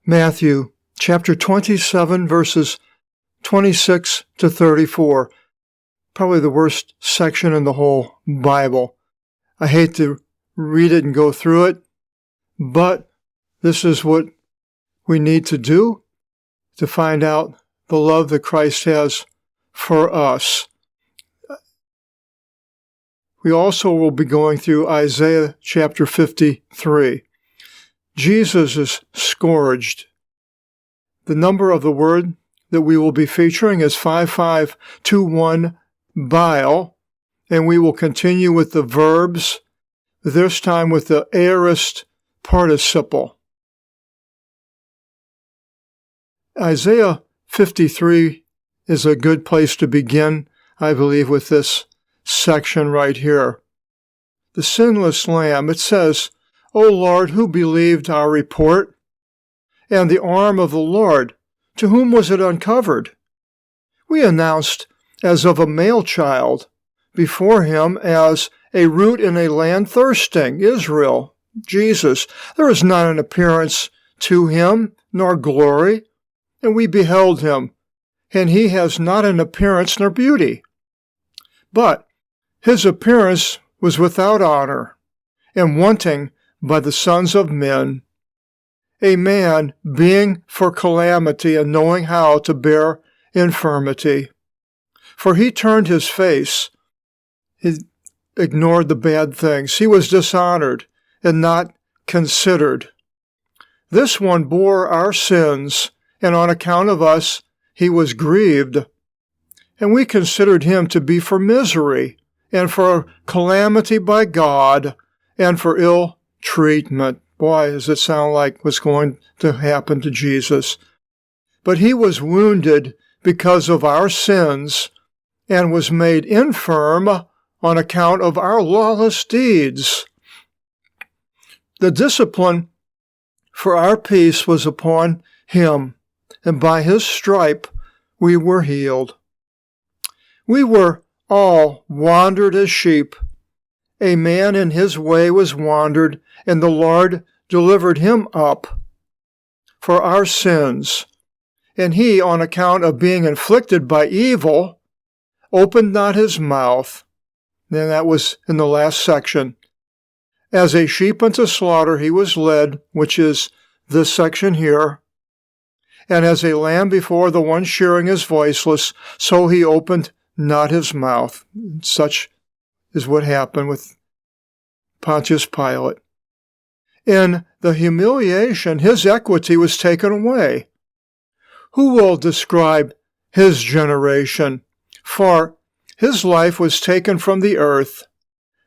Matthew chapter 27, verses 26 to 34. Probably the worst section in the whole Bible. I hate to read it and go through it, but this is what we need to do to find out the love that Christ has for us. We also will be going through Isaiah chapter 53. Jesus is scourged. The number of the word that we will be featuring is 5521 bile, and we will continue with the verbs, this time with the aorist participle. Isaiah 53 is a good place to begin, I believe, with this section right here. The sinless Lamb, it says, O Lord, who believed our report? And the arm of the Lord, to whom was it uncovered? We announced as of a male child, before him as a root in a land thirsting, Israel, Jesus. There is not an appearance to him, nor glory, and we beheld him, and he has not an appearance nor beauty. But his appearance was without honor, and wanting by the sons of men, a man being for calamity and knowing how to bear infirmity. For he turned his face, he ignored the bad things. He was dishonored and not considered. This one bore our sins, and on account of us he was grieved. And we considered him to be for misery, and for calamity by God, and for ill treatment. Boy, does it sound like what's going to happen to Jesus. But he was wounded because of our sins, and was made infirm on account of our lawless deeds. The discipline for our peace was upon him, and by his stripe we were healed. We were all wandered as sheep. A man in his way was wandered, and the Lord delivered him up for our sins. And he, on account of being inflicted by evil, opened not his mouth. And that was in the last section. As a sheep unto slaughter he was led, which is this section here. And as a lamb before the one shearing is voiceless, so he opened not his mouth. Such is what happened with Pontius Pilate. In the humiliation, his equity was taken away. Who will describe his generation? For his life was taken from the earth.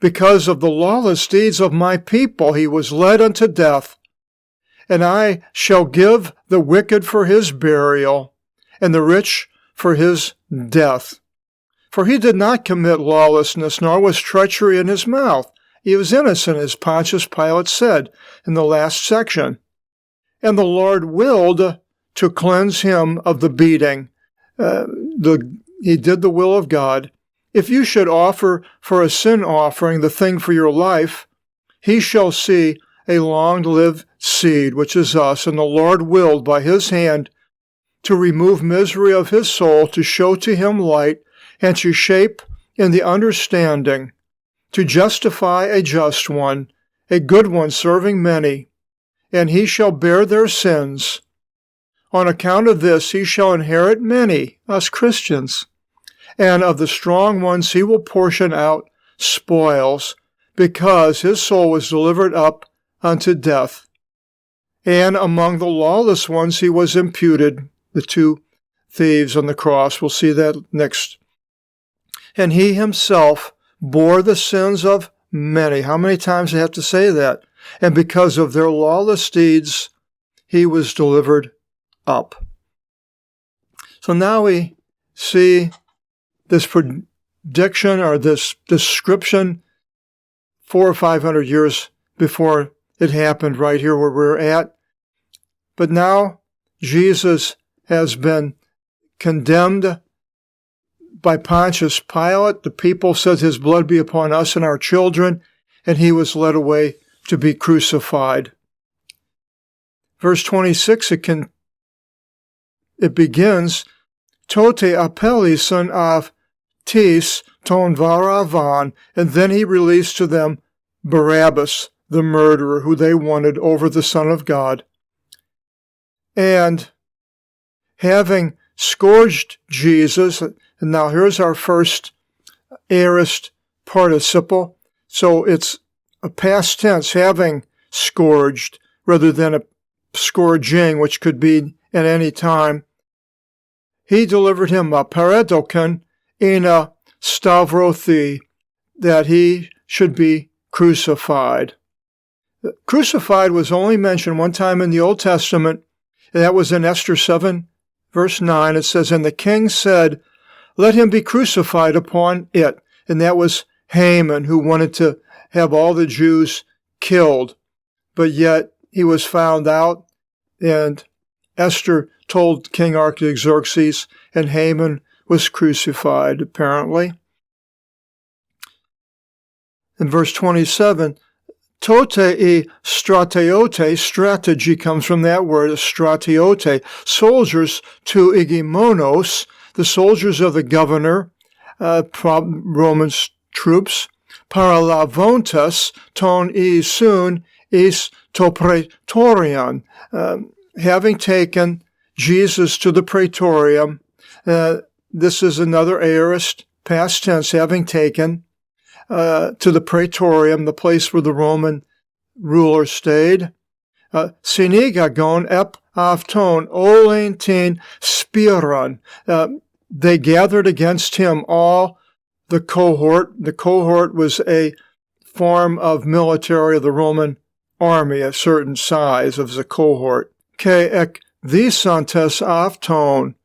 Because of the lawless deeds of my people, he was led unto death. And I shall give the wicked for his burial, and the rich for his death. For he did not commit lawlessness, nor was treachery in his mouth. He was innocent, as Pontius Pilate said in the last section. And the Lord willed to cleanse him of the beating. He did the will of God. If you should offer for a sin offering the thing for your life, he shall see a long-lived seed, which is us, and the Lord willed by his hand to remove misery of his soul, to show to him light, and to shape in the understanding, to justify a just one, a good one serving many, and he shall bear their sins. On account of this he shall inherit many, us Christians, and of the strong ones he will portion out spoils, because his soul was delivered up unto death. And among the lawless ones he was imputed, the two thieves on the cross. We'll see that next. And he himself bore the sins of many. How many times do I have to say that? And because of their lawless deeds, he was delivered up. So now we see this prediction or this description 400 or 500 years before it happened right here where we're at. But now Jesus has been condemned by Pontius Pilate. The people said his blood be upon us and our children, and he was led away to be crucified. verse 26, it begins, Tote apelison av tis ton varavan, and then he released to them Barabbas, the murderer, who they wanted over the Son of God. And having scourged Jesus, and now here's our first aorist participle. So it's a past tense, having scourged, rather than a scourging, which could be at any time. He delivered him up, paradokan, ina stavrothi, that he should be crucified. Crucified was only mentioned one time in the Old Testament, and that was in Esther 7, verse 9. It says, and the king said, let him be crucified upon it. And that was Haman, who wanted to have all the Jews killed. But yet he was found out, and Esther told King Artaxerxes, and Haman was crucified, apparently. In verse 27, Tote e strateote, strategy comes from that word, strateote, soldiers to Igimonos, the soldiers of the governor, Roman troops, paralavontas ton isun is to praetorium, having taken Jesus to the praetorium. This is another aorist, past tense, having taken to the praetorium, the place where the Roman ruler stayed. Sinigagon ep afton olentin spiron. They gathered against him all the cohort. The cohort was a form of military of the Roman army, a certain size of the cohort. Ke ek visantes afton,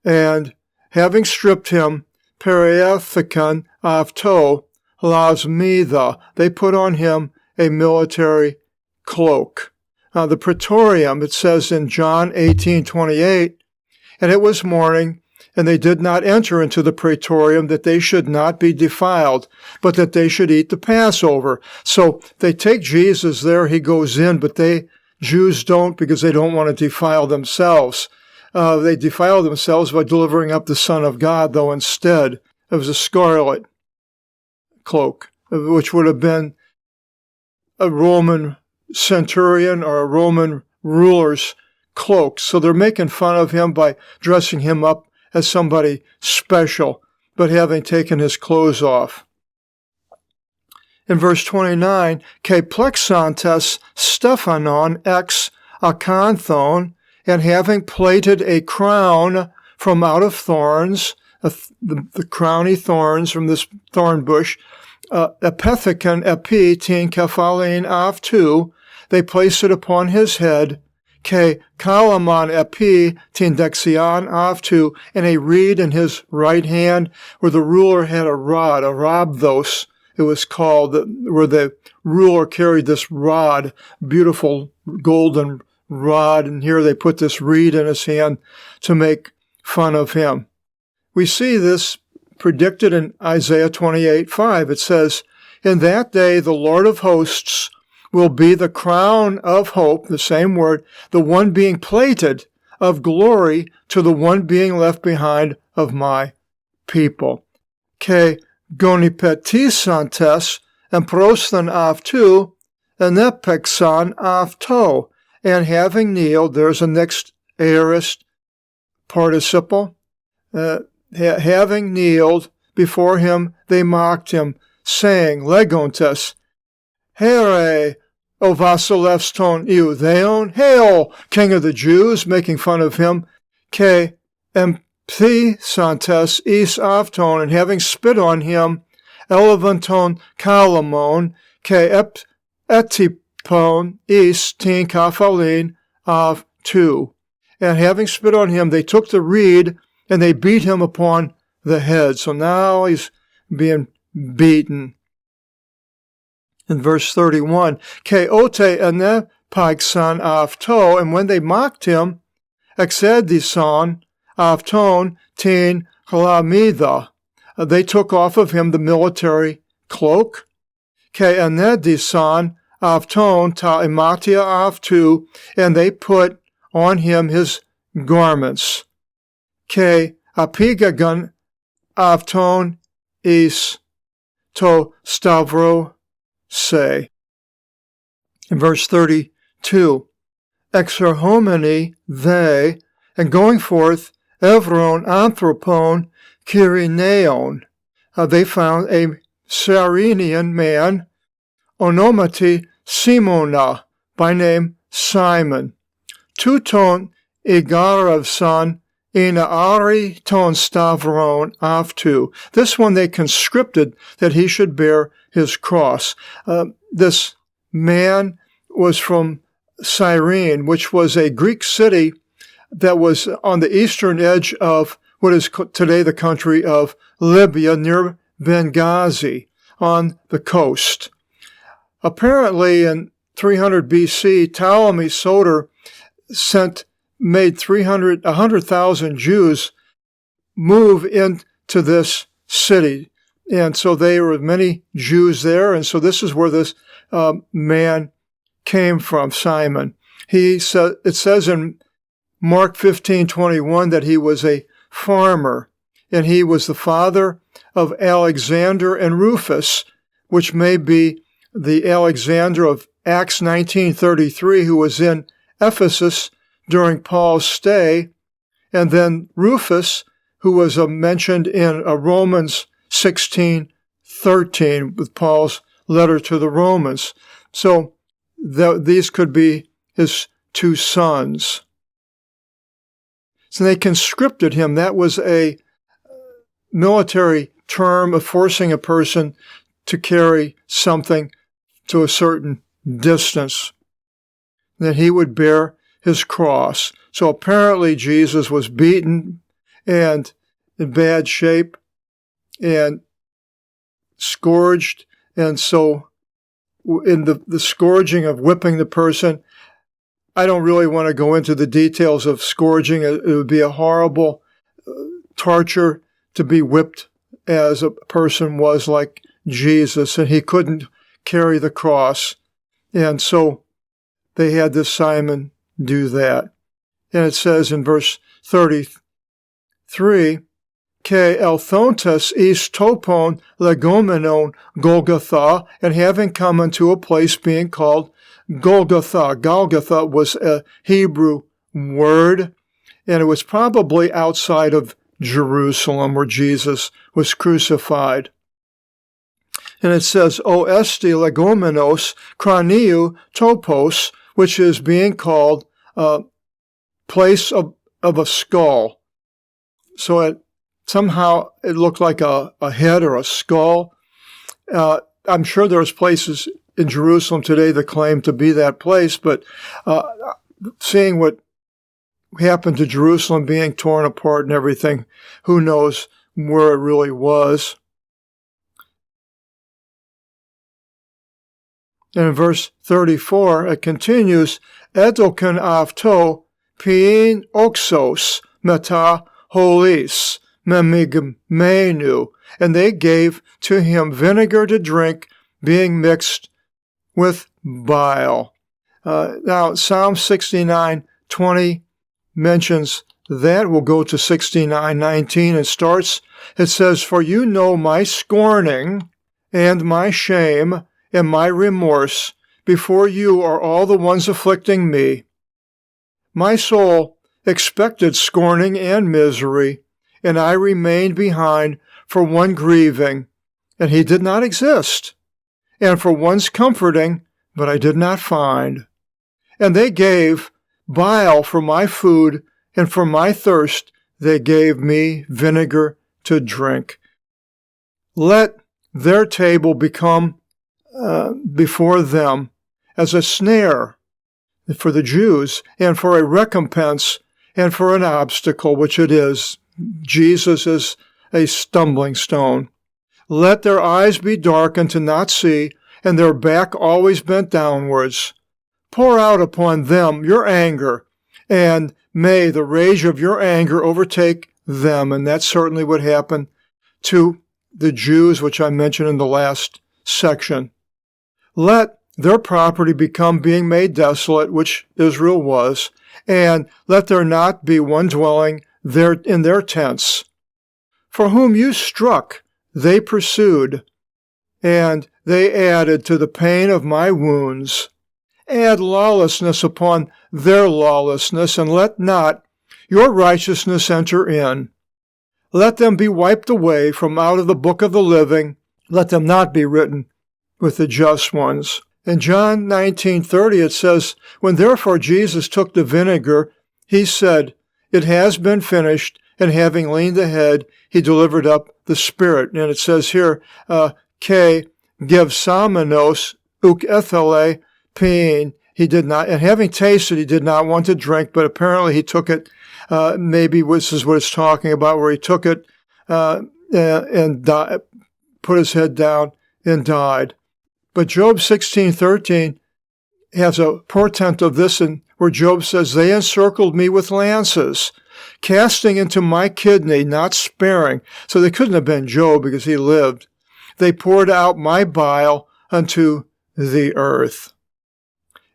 and having stripped him, periathikon afto, lasmitha, they put on him a military cloak. Now the praetorium, it says in John 18:28, and it was morning, and they did not enter into the praetorium, that they should not be defiled, but that they should eat the Passover. So they take Jesus there, he goes in, but Jews don't, because they don't want to defile themselves. They defile themselves by delivering up the Son of God, though instead it was a scarlet cloak, which would have been a Roman centurion or a Roman ruler's cloak. So they're making fun of him by dressing him up as somebody special, but having taken his clothes off. In verse 29, Ke plexantes Stephanon ex acanthon, and having plaited a crown from out of thorns, the crowny thorns from this thorn bush, epithecon epi tin kephalin av tu, they placed it upon his head, Ke kalamon epi tin dexion av tu, and a reed in his right hand, where the ruler had a rod, a rabdos, it was called, where the ruler carried this rod, beautiful golden rod, and here they put this reed in his hand to make fun of him. We see this predicted in Isaiah 28:5. It says, in that day the Lord of hosts will be the crown of hope, the same word, the one being plaited of glory to the one being left behind of my people. Ke gonipetisantes and prosthan avtu and nepexan avto, and having kneeled, there's a next aorist participle, having kneeled before him, they mocked him, saying, Legontes, Here, O vasilefston Iutheon, hail, King of the Jews, making fun of him, Ke empthisantes is avton, and having spit on him, Elevanton kalamon, Ke etipon is tin kaphalin av tu. And having spit on him, they took the reed, and they beat him upon the head. So now he's being beaten. In verse 31, Ke ote enepagsan avto, and when they mocked him, exedison avton tin chlamida, they took off of him the military cloak. Ke enedison avton ta imatia avtu, and they put on him his garments. Ke apigagon avton is to stavro se. In verse 32, exerhomeni they, and going forth, evron anthropon kyrineon. They found a Cyrenian man, onomati Simona, by name Simon. Tuton igaravsan inaari ton stavron avtu. This one they conscripted that he should bear his cross. This man was from Cyrene, which was a Greek city that was on the eastern edge of what is today the country of Libya, near Benghazi, on the coast. Apparently, in 300 BC, Ptolemy Soter made 100,000 Jews move into this city. And so there were many Jews there, and so this is where this man came from, Simon. It says in Mark 15:21 that he was a farmer, and he was the father of Alexander and Rufus, which may be the Alexander of Acts 19:33, who was in Ephesus during Paul's stay, and then Rufus, who was mentioned in Romans 16:13 with Paul's letter to the Romans. So these could be his two sons. So they conscripted him. That was a military term of forcing a person to carry something to a certain distance, that he would bear his cross. So apparently Jesus was beaten and in bad shape and scourged. And so in the scourging of whipping the person, I don't really want to go into the details of scourging. It would be a horrible torture to be whipped as a person was like Jesus, and he couldn't carry the cross. And so they had this Simon do that. And it says in verse 33, Ke elthontas is topon legomenon Golgotha, and having come unto a place being called Golgotha. Golgotha was a Hebrew word, and it was probably outside of Jerusalem where Jesus was crucified. And it says, O esti legomenos kraniou topos, which is being called place of a skull. So somehow it looked like a head or a skull. I'm sure there's places in Jerusalem today that claim to be that place, but seeing what happened to Jerusalem being torn apart and everything, who knows where it really was. And in verse 34, it continues, Edokan avto pien oxos meta holis memigmenu, and they gave to him vinegar to drink, being mixed with bile. Now, Psalm 69:20 mentions that. We'll go to 69:19. It says, For you know my scorning and my shame and my remorse. Before you are all the ones afflicting me. My soul expected scorning and misery, and I remained behind for one grieving, and he did not exist, and for one's comforting, but I did not find. And they gave bile for my food, and for my thirst they gave me vinegar to drink. Let their table become before them as a snare for the Jews, and for a recompense, and for an obstacle, which it is. Jesus is a stumbling stone. Let their eyes be darkened to not see, and their back always bent downwards. Pour out upon them your anger, and may the rage of your anger overtake them. And that's certainly what happened to the Jews, which I mentioned in the last section. Let their property become being made desolate, which Israel was, and let there not be one dwelling there in their tents. For whom you struck, they pursued, and they added to the pain of my wounds. Add lawlessness upon their lawlessness, and let not your righteousness enter in. Let them be wiped away from out of the book of the living. Let them not be written with the just ones. In John 19:30 it says, When therefore Jesus took the vinegar, he said, It has been finished, and having leaned the head, he delivered up the spirit. And it says here, K, gevsamenos uk ethele pein. He did not, and having tasted, he did not want to drink, but apparently he took it, maybe this is what it's talking about, where he took it and put his head down and died. But Job 16:13 has a portent of this, where Job says, They encircled me with lances, casting into my kidney, not sparing. So they couldn't have been Job because he lived. They poured out my bile unto the earth.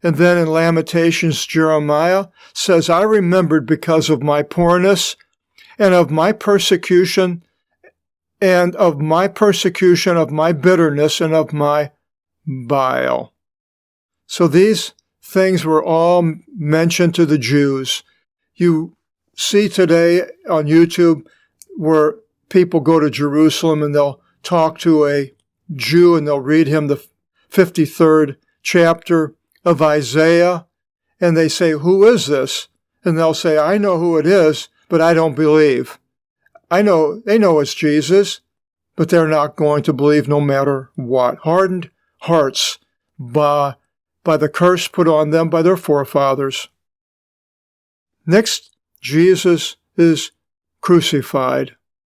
And then in Lamentations, Jeremiah says, I remembered because of my poorness and of my persecution of my bitterness and of my bile. So these things were all mentioned to the Jews. You see today on YouTube where people go to Jerusalem and they'll talk to a Jew and they'll read him the 53rd chapter of Isaiah, and they say, Who is this? And they'll say, I know who it is, but I don't believe. They know it's Jesus, but they're not going to believe no matter what. Hardened hearts by the curse put on them by their forefathers. Next, Jesus is crucified.